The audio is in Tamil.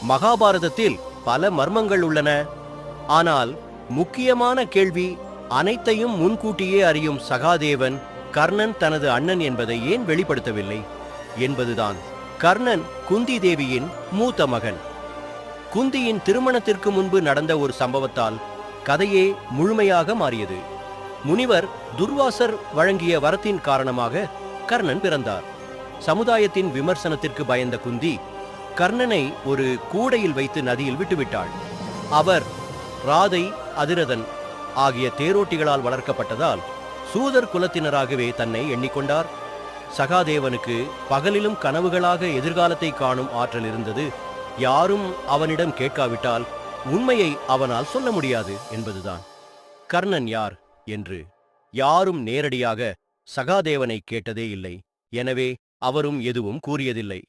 மகாபாரதத்தில் பல மர்மங்கள் உள்ளன. ஆனால் முக்கியமான கேள்வி, அனைத்தையும் முன்கூட்டியே அறியும் சகாதேவன் கர்ணன் தனது அண்ணன் என்பதை ஏன் வெளிப்படுத்தவில்லை என்பதுதான். கர்ணன் குந்தி தேவியின் மூத்த மகன். குந்தியின் திருமணத்திற்கு முன்பு நடந்த ஒரு சம்பவத்தால் கதையே முழுமையாக மாறியது. முனிவர் துர்வாசர் வழங்கிய வரத்தின் காரணமாக கர்ணன் பிறந்தார். சமுதாயத்தின் விமர்சனத்திற்கு பயந்த குந்தி கர்ணனை ஒரு கூடையில் வைத்து நதியில் விட்டுவிட்டாள். அவர் ராதை, அதிரதன் ஆகிய தேரோட்டிகளால் வளர்க்கப்பட்டதால் சூதர் குலத்தினராகவே தன்னை எண்ணிக்கொண்டார். சகாதேவனுக்கு பகலிலும் கனவுகளாக எதிர்காலத்தை காணும் ஆற்றல் இருந்தது. யாரும் அவனிடம் கேட்காவிட்டால் உண்மையை அவனால் சொல்ல முடியாது என்பதுதான். கர்ணன் யார் என்று யாரும் நேரடியாக சகாதேவனை கேட்டதே இல்லை. எனவே அவரும் எதுவும் கூறியதில்லை.